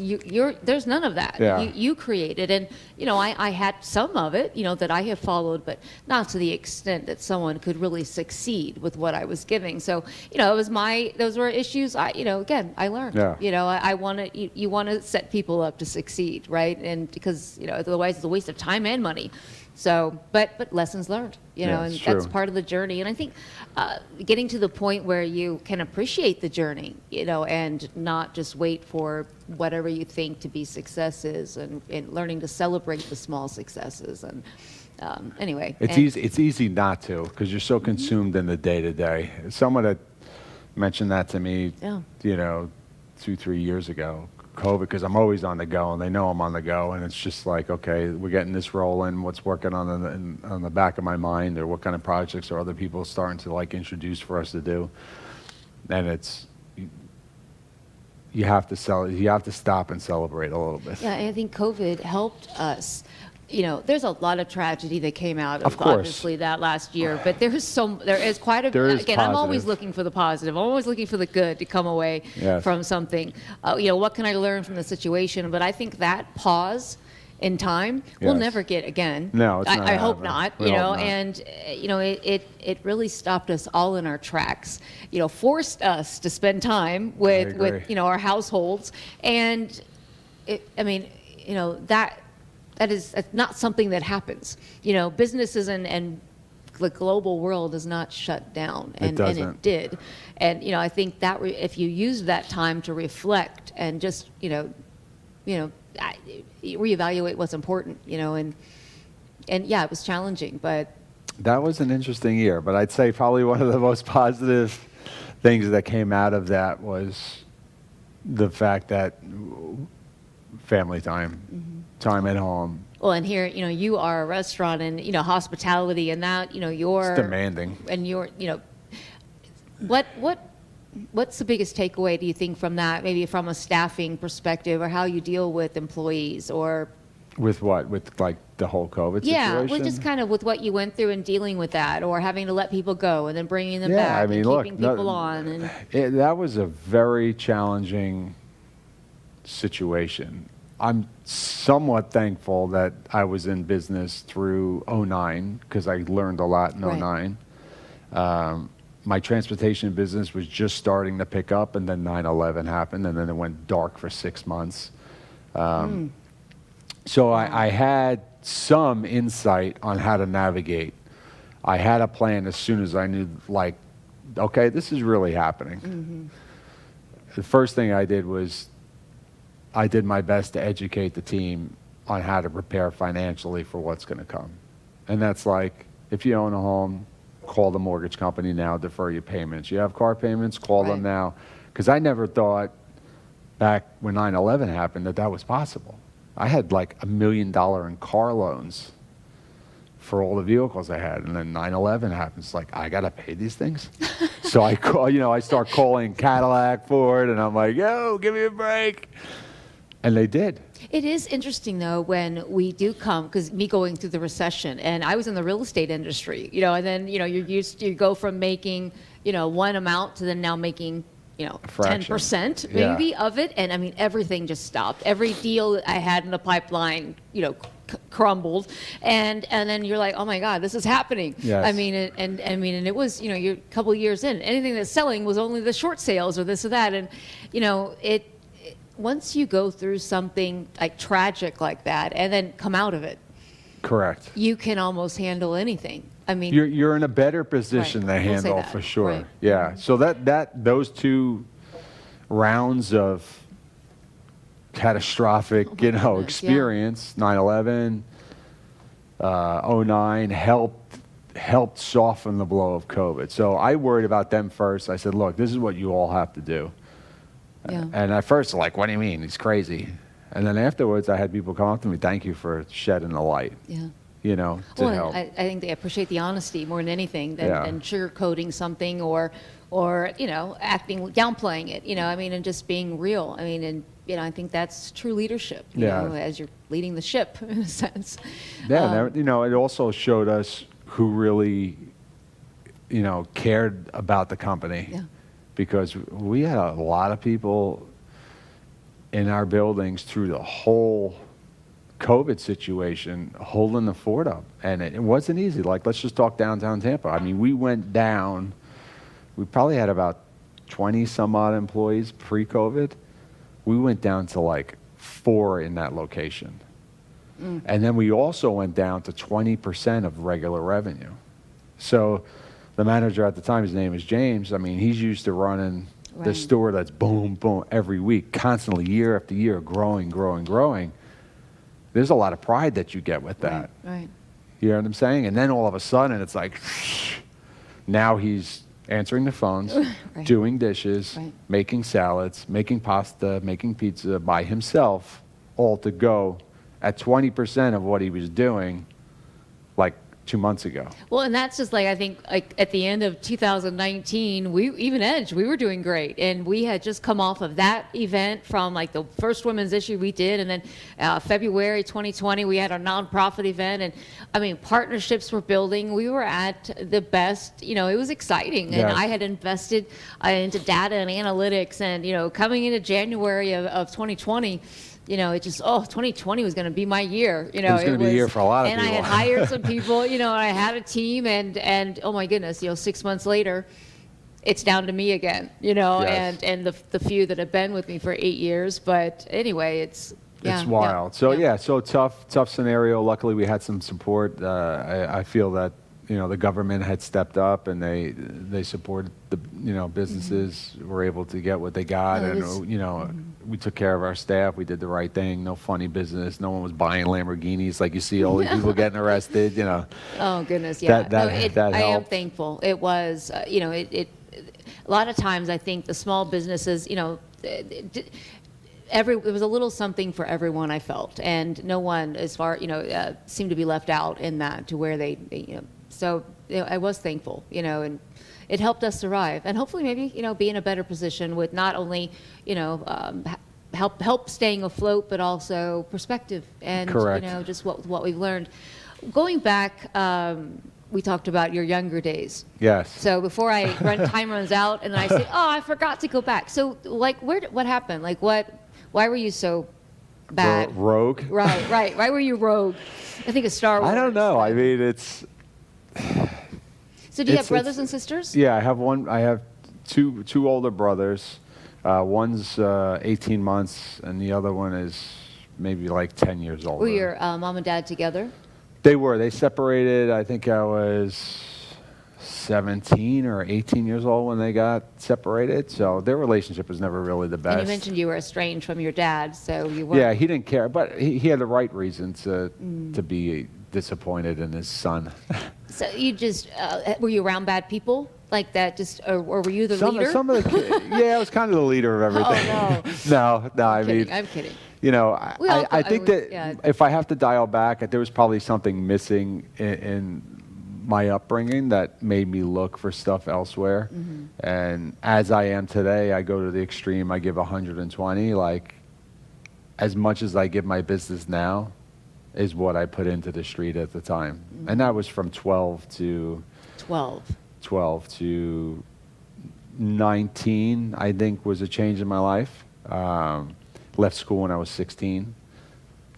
there's none of that. Yeah. You create it, and I had some of it, that I have followed, but not to the extent that someone could really succeed with what I was giving. So those were issues. Again, I learned. Yeah. You want to set people up to succeed, right? And because otherwise it's a waste of time and money. So, but lessons learned, and that's part of the journey. And I think getting to the point where you can appreciate the journey, and not just wait for whatever you think to be successes, and learning to celebrate the small successes. And anyway, it's easy not to, because you're so consumed in the day to day. Someone had mentioned that to me, 2-3 years ago. COVID, because I'm always on the go, and they know I'm on the go, and it's just like, okay, we're getting this rolling. What's working on the back of my mind, or what kind of projects are other people starting to introduce for us to do? And it's you have to stop and celebrate a little bit. Yeah, I think COVID helped us. There's a lot of tragedy that came out of course. Obviously that last year, but there is quite a, again, I'm always looking for the positive. I'm always looking for the good to come away from something. What can I learn from the situation? But I think that pause in time we'll never get again. No, it's not. I hope not, hope not. And it really stopped us all in our tracks, forced us to spend time with our households. And that is not something that happens. Businesses and the global world is not shut down, and it did. And I think that if you use that time to reflect and just reevaluate what's important, and it was challenging, but that was an interesting year. But I'd say probably one of the most positive things that came out of that was the fact that family time, time at home. Well, and here, you are a restaurant, and hospitality, and that, you're it's demanding. And you're, what's the biggest takeaway, do you think, from that? Maybe from a staffing perspective, or how you deal with employees, or with what? With the whole COVID situation? Yeah, with just kind of with what you went through and dealing with that, or having to let people go and then bringing them back, and keeping people on. And that was a very challenging situation. I'm somewhat thankful that I was in business through 2009, because I learned a lot in 2009. My transportation business was just starting to pick up, and then 9/11 happened, and then it went dark for 6 months. So I had some insight on how to navigate. I had a plan as soon as I knew, okay, this is really happening. The first thing I did was I did my best to educate the team on how to prepare financially for what's going to come. And that's like, if you own a home, call the mortgage company now, defer your payments. You have car payments, call them now. Because I never thought back when 9/11 happened that was possible. I had like $1 million in car loans for all the vehicles I had. And then 9/11 happens. Like, I got to pay these things. So I call, I start calling Cadillac, Ford, and I'm like, yo, give me a break. And they did. It is interesting, though, when we do come, because me going through the recession, and I was in the real estate industry, and then, you go from making, one amount to then now making, 10% maybe of it. And I mean, everything just stopped. Every deal I had in the pipeline, crumbled. And then you're like, oh my God, this is happening. Yes. I mean, and it was, you're a couple of years in. Anything that's selling was only the short sales or this or that. And, once you go through something like tragic like that and then come out of it, correct, you can almost handle anything. I mean, you're in a better position to handle for sure. Right. Yeah. So those two rounds of catastrophic, experience, 9/11, 09, helped soften the blow of COVID. So I worried about them first. I said, look, this is what you all have to do. Yeah. And at first, like, what do you mean? He's crazy. And then afterwards, I had people come up to me, thank you for shedding the light. Yeah. To help. I think they appreciate the honesty more than anything than sugarcoating something or acting, downplaying it, and just being real. I mean, and, I think that's true leadership, as you're leading the ship in a sense. Yeah, it also showed us who really, cared about the company. Yeah. Because we had a lot of people in our buildings through the whole COVID situation holding the fort up. And it wasn't easy. Like, let's just talk downtown Tampa. I mean, we went down, we probably had about 20 some odd employees pre-COVID. We went down to like 4 in that location. And then we also went down to 20% of regular revenue. So the manager at the time, his name is James. I mean, he's used to running the store that's boom, boom, every week, constantly, year after year, growing. There's a lot of pride that you get with that. Right. You know what I'm saying? And then all of a sudden, it's like, now he's answering the phones, doing dishes, making salads, making pasta, making pizza by himself, all to go at 20% of what he was doing, like 2 months ago. Well, and that's just like, I think, like at the end of 2019, we were doing great. And we had just come off of that event from like the first women's issue we did. And then February 2020, we had our nonprofit event. And I mean, partnerships were building. We were at the best, it was exciting. And I had invested into data and analytics. And, coming into January of 2020, it just, 2020 was going to be my year. It was going to be a year for a lot of people. And I had hired some people, and I had a team, and oh my goodness, 6 months later, it's down to me again, and the few that have been with me for 8 years. But anyway, it's wild. So tough scenario. Luckily, we had some support. I feel that the government had stepped up and they supported the businesses were able to get what they got, we took care of our staff. We did the right thing. No funny business. No one was buying Lamborghinis like you see all these people getting arrested. Oh goodness, yeah. That I am thankful. It was a lot of times I think the small businesses there was a little something for everyone, I felt, and no one as far seemed to be left out in that to where they so I was thankful, and it helped us survive, and hopefully maybe be in a better position with not only help staying afloat, but also perspective and just what we've learned. Going back, we talked about your younger days. Yes. So before time runs out, and I say, I forgot to go back. So like, what happened? Like why were you so bad? Rogue. Right. Why were you rogue? I think it's Star Wars. I don't know. I mean, it's. So do you have brothers and sisters? Yeah, I have one. I have two older brothers. One's 18 months, and the other one is maybe like 10 years older. Were your mom and dad together? They were. They separated. I think I was 17 or 18 years old when they got separated. So their relationship was never really the best. And you mentioned you were estranged from your dad, so you weren't. Yeah, he didn't care, but he had the right reason to be disappointed in his son. So you just, were you around bad people like that, just, or were you the leader? Some of the yeah, I was kind of the leader of everything. Oh, No, I mean, I'm kidding. You know, I think that yeah. if I have to dial back, there was probably something missing in my upbringing that made me look for stuff elsewhere. And as I am today, I go to the extreme. I give 120. Like, as much as I give my business now is what I put into the street at the time. And that was from 12 to 19, I think, was a change in my life. Left school when I was 16.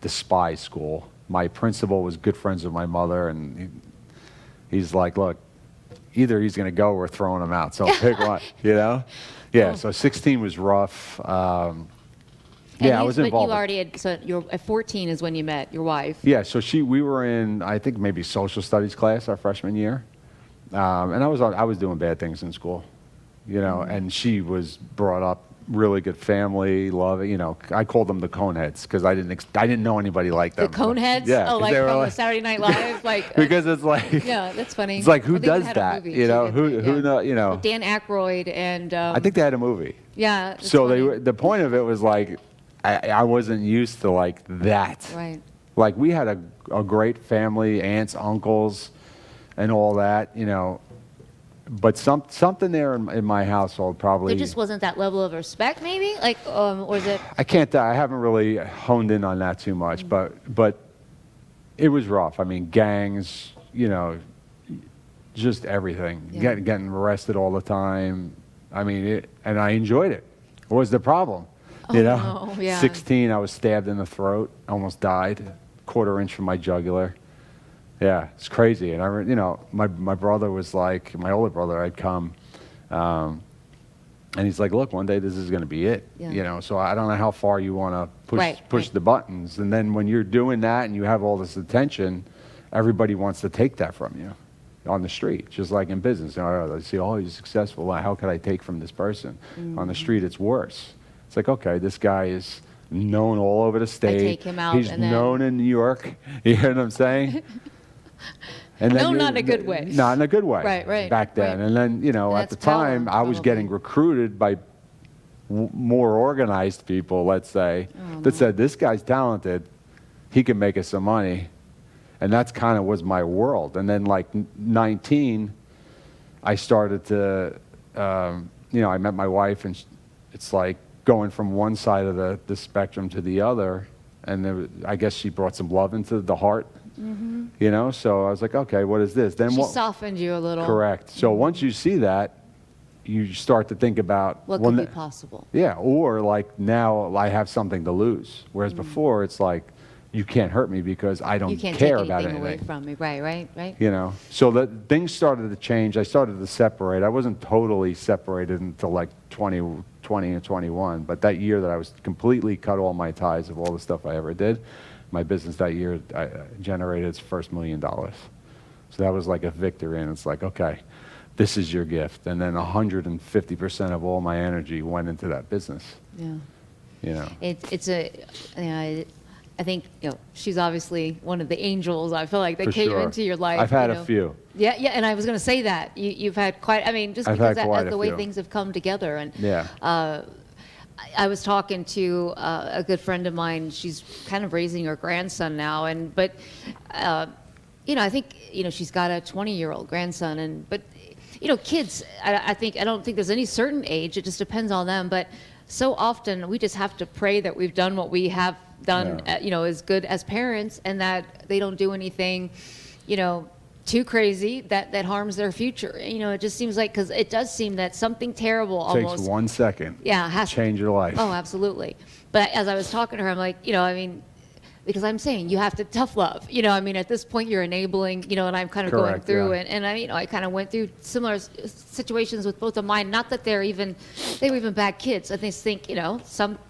Despised school. My principal was good friends with my mother, and he's like, look, either he's going to go or we're throwing him out. So pick one, you know? Yeah, so 16 was rough. Yeah, I was involved. But you already had, so you're at 14 is when you met your wife. Yeah, so we were in, I think, maybe social studies class our freshman year. And I was doing bad things in school, you know, and she was brought up really good family, love, you know. I called them the Coneheads because I didn't know anybody like them. The Coneheads? Yeah. Oh, like from the Saturday Night Live? Like, because it's like... Yeah, that's funny. It's like, who Well, they does had a that? movie, You know, too, who know, you know. Dan Aykroyd and... I think they had a movie. Yeah. So funny. the point of it was like, I wasn't used to like that. Right. Like, we had a great family, aunts, uncles, and all that, you know. But something there in my household probably... There just wasn't that level of respect, maybe? Like, or is it... I haven't really honed in on that too much, but it was rough. I mean, gangs, you know, just everything. Yeah. Getting arrested all the time. I mean, and I enjoyed it. What was the problem? You know? No, yeah. 16, I was stabbed in the throat, almost died, quarter-inch from my jugular. Yeah, it's crazy. And you know, my brother was like, my older brother had come, and he's like, look, one day this is going to be it. Yeah. You know, so I don't know how far you want to push Right. the buttons. And then when you're doing that and you have all this attention, everybody wants to take that from you on the street, just like in business. You know, they say, oh, he's successful. Well, how could I take from this person? On the street, it's worse. It's like, okay, this guy is known all over the state. take him out He's and then- known in New York. You hear what I'm saying? And No, not in a good way. Not in a good way. Right. Back then. Right. And then, you know, And at the that's power, time, I was probably. getting recruited by more organized people, let's say, that said, this guy's talented. He can make us some money. And that's kind of was my world. And then, like, 19, I started to, you know, I met my wife, and it's like going from one side of the spectrum to the other. And I guess she brought some love into the heart. You know, so I was like, okay, what is this? Then She what? softened you a little. Correct. So once you see that, you start to think about What could be possible? Yeah, or like now I have something to lose, whereas before it's like you can't hurt me because I don't You can't care take about anything away anything. from me. Right. You know, so that things started to change. I started to separate. I wasn't totally separated until like 20 and 21, but that year that I was completely cut all my ties of all the stuff I ever did. My business that year generated its first $1 million. So that was like a victory, and it's like, okay, this is your gift. And then 150% of all my energy went into that business. Yeah. You know. I think, you know, she's obviously one of the angels, I feel like, that For came sure. into your life. I've had you a know. few. Yeah, and I was going to say that. You've had quite, I mean, just I've because had quite that's a the way few. things have come together. And Yeah. I was talking to a good friend of mine. She's kind of raising her grandson now, but you know, I think, you know, she's got a 20-year-old grandson, but you know, kids, I don't think there's any certain age. It just depends on them. But so often we just have to pray that we've done what we have done, Yeah. you know, as good as parents, and that they don't do anything, you know, too crazy that harms their future. You know, it just seems like, because it does seem that something terrible almost. Takes 1 second. Yeah, has to change your life. Oh, absolutely. But as I was talking to her, I'm like, you know, I mean, because I'm saying you have to tough love. You know, I mean, at this point you're enabling, you know, and I'm kind of going Correct, through yeah. and I, you know, I kind of went through similar situations with both of mine. Not that they were even bad kids. I just think, you know,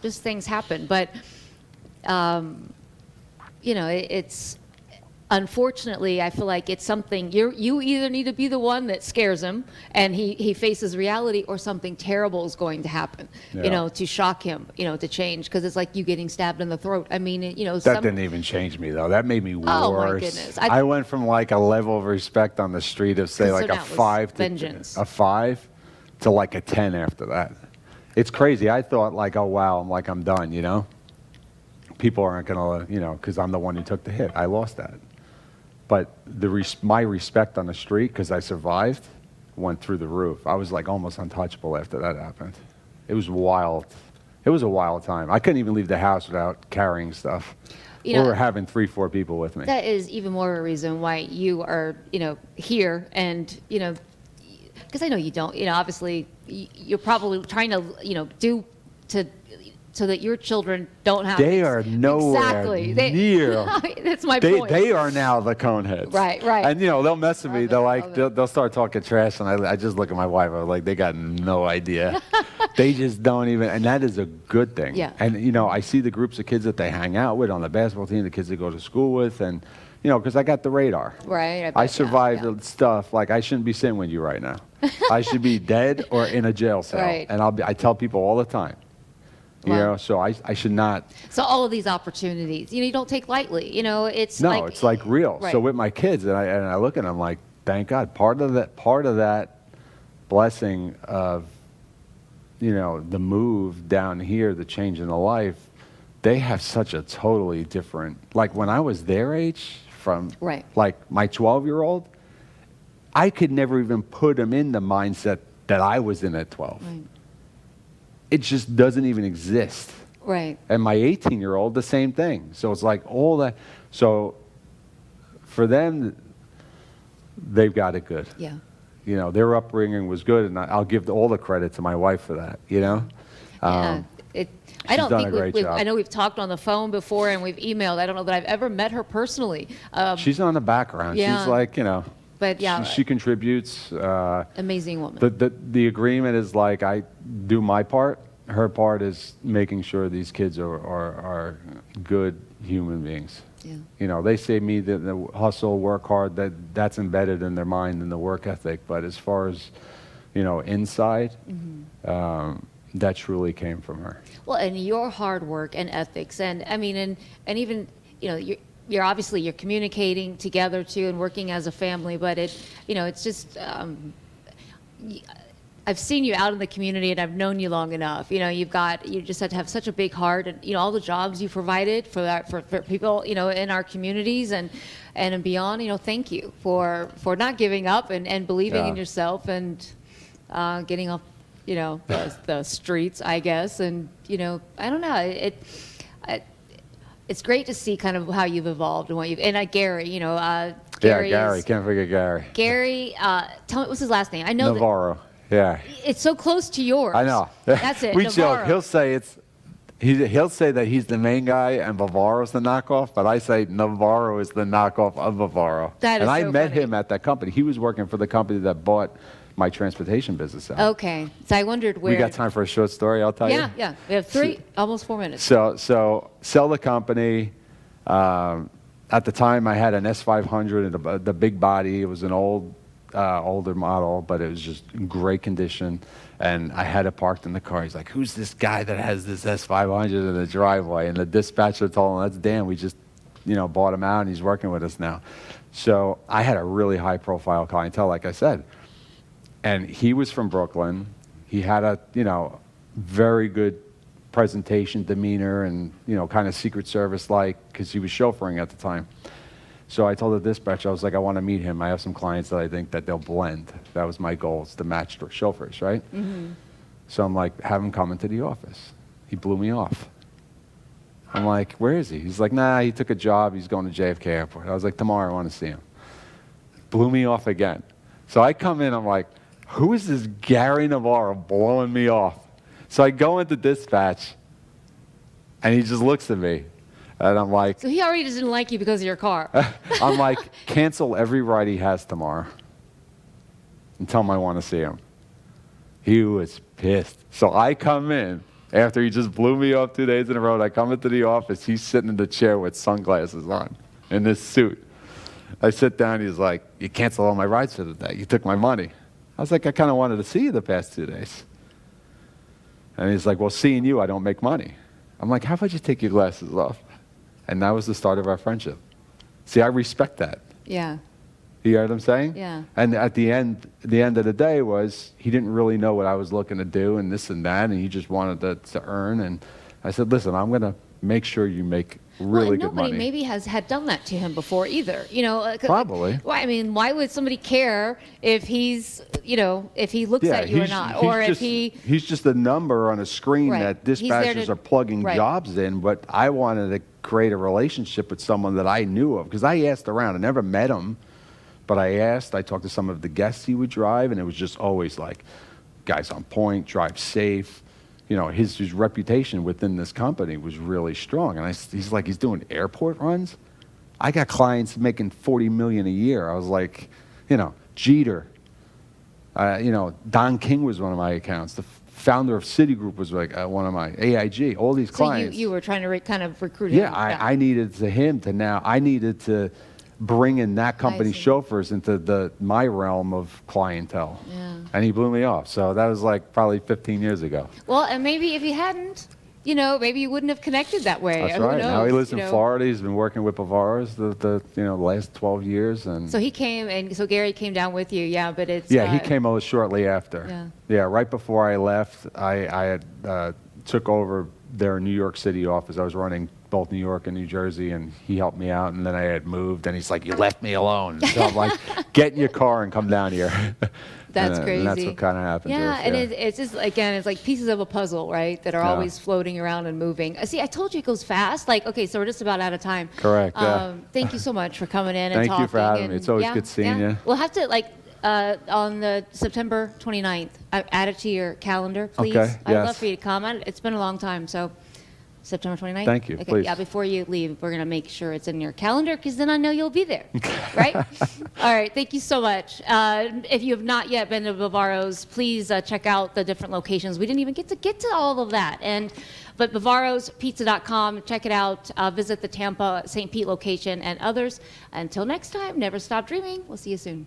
just things happen. But, you know, it's unfortunately, I feel like it's something you either need to be the one that scares him and he faces reality, or something terrible is going to happen, Yeah. to shock him, to change, because it's like you getting stabbed in the throat. I mean, That didn't even change me, though. That made me worse. Oh, my goodness. I went from like a level of respect on the street of, say, like so a that was 5 vengeance. a 5 to like a 10 after that. It's crazy. I thought like, oh, wow, I'm done, People aren't going to, because I'm the one who took the hit. I lost that. But my respect on the street, because I survived, went through the roof. I was like almost untouchable after that happened. It was wild. It was a wild time. I couldn't even leave the house without carrying stuff. Or having 3-4 people with me. That is even more a reason why you are, here, and, because I know you don't, obviously you're probably trying to, do to so that your children don't have. They are nowhere near. That's my point. They are now the coneheads. Right. And they'll mess with me. They'll start talking trash, and I just look at my wife. I'm like, they got no idea. They just don't even, and that is a good thing. Yeah. And I see the groups of kids that they hang out with on the basketball team, the kids they go to school with, and because I got the radar. Right. I survived stuff like I shouldn't be sitting with you right now. I should be dead or in a jail cell. Right. And I tell people all the time. Wow. So I should not. So all of these opportunities, you don't take lightly. It's it's like real. Right. So with my kids, and I look at them like, thank God. Part of that blessing of, the move down here, the change in the life, they have such a totally different. Like when I was their age, from like my 12-year-old, I could never even put them in the mindset that I was in at 12. Right. It just doesn't even exist. Right. And my 18-year-old, the same thing. So it's like all that. So for them, they've got it good. Yeah. Their upbringing was good, and I'll give all the credit to my wife for that. Yeah. I don't done think a great job. I know we've talked on the phone before and we've emailed. I don't know that I've ever met her personally. She's on the background. Yeah. She's like, But yeah, she contributes. Amazing woman. The agreement is like I do my part. Her part is making sure these kids are good human beings. Yeah. They say to me that the hustle, work hard, that's embedded in their mind and the work ethic. But as far as, inside, that truly came from her. Well, and your hard work and ethics, and I mean, and even, you're obviously you're communicating together too and working as a family, but it's just, I've seen you out in the community and I've known you long enough. You just have to have such a big heart, and all the jobs you provided for people, in our communities and beyond. Thank you for not giving up and believing in yourself and getting off, the streets, I guess. And I don't know, it's great to see kind of how you've evolved and what you've, and Gary, Gary, can't forget Gary. Gary, tell me, what's his last name? I know Navarro. Yeah. It's so close to yours. I know. That's it. We Navarro. joke. He'll say that he's the main guy and Bavaro's the knockoff, but I say Navarro is the knockoff of Bavaro. That is and I so met funny. him at that company. He was working for the company that bought my transportation business out. Okay. So I wondered where. We got time for a short story, I'll tell you. Yeah. We have almost 4 minutes. So sell the company. At the time, I had an S500 and the big body. It was an older model, but it was just in great condition. And I had it parked in the car. He's like, who's this guy that has this S500 in the driveway? And the dispatcher told him, that's Dan. We just, bought him out, and he's working with us now. So I had a really high-profile clientele, like I said. And he was from Brooklyn. He had a, very good presentation, demeanor, and, kind of Secret Service-like, because he was chauffeuring at the time. So I told the dispatcher, I was like, I want to meet him. I have some clients that I think that they'll blend. That was my goal, is to match chauffeurs, right? Mm-hmm. So I'm like, have him come into the office. He blew me off. I'm like, where is he? He's like, nah, he took a job. He's going to JFK Airport. I was like, tomorrow I want to see him. Blew me off again. So I come in, I'm like, who is this Gary Navarro blowing me off? So I go into dispatch, and he just looks at me. And I'm like... So he already doesn't like you because of your car. I'm like, cancel every ride he has tomorrow and tell him I want to see him. He was pissed. So I come in, after he just blew me off 2 days in a row, I come into the office, he's sitting in the chair with sunglasses on, in this suit. I sit down, he's like, you canceled all my rides for the day. You took my money. I was like, I kind of wanted to see you the past 2 days. And he's like, well, seeing you, I don't make money. I'm like, how about you take your glasses off? And that was the start of our friendship. See, I respect that. Yeah. You hear what I'm saying? Yeah. And at the end of the day was, he didn't really know what I was looking to do and this and that, and he just wanted to earn. And I said, listen, I'm going to make sure you make really good money. Nobody maybe had done that to him before either. Probably. Why? I mean, why would somebody care if he's, if he looks at you or not, or if he's just a number on a screen that dispatchers are plugging jobs in. But I wanted to create a relationship with someone that I knew of, because I asked around. I never met him, but I asked. I talked to some of the guests he would drive, and it was just always like, guy's on point, drive safe. His reputation within this company was really strong. And he's like, he's doing airport runs. I got clients making $40 million a year. I was like, Jeter. Don King was one of my accounts. The founder of Citigroup was like one of my AIG. All these clients. So you were trying to kind of recruit him. Yeah, I needed I needed to bring in that company's chauffeurs into my realm of clientele. Yeah. And he blew me off. So that was like probably 15 years ago. Well, and maybe if he hadn't, maybe you wouldn't have connected that way. That's right. Now he lives in Florida. He's been working with Bavaro's the last 12 years. And so he came, and so Gary came down with you. Yeah, but it's he came over shortly after. Yeah, right before I left, I had took over their New York City office. I was running both New York and New Jersey, and he helped me out. And then I had moved, and he's like, "You left me alone." So I'm like, "Get in your car and come down here." That's crazy. And that's what kind of happened. Yeah, to us, and it's just, again, it's like pieces of a puzzle, right? That are always floating around and moving. See, I told you it goes fast. Okay, so we're just about out of time. Correct. Thank you so much for coming in and talking. Thank you for having me. It's always good seeing you. We'll have to on the September 29th, add it to your calendar, please. Okay. I'd love for you to come. It's been a long time, so September 29th? Thank you, okay, please. Yeah, before you leave, we're going to make sure it's in your calendar, because then I know you'll be there, right? All right, thank you so much. If you have not yet been to Bavaro's, please check out the different locations. We didn't even get to all of that. But bavarospizza.com, check it out. Visit the Tampa, St. Pete location and others. Until next time, never stop dreaming. We'll see you soon.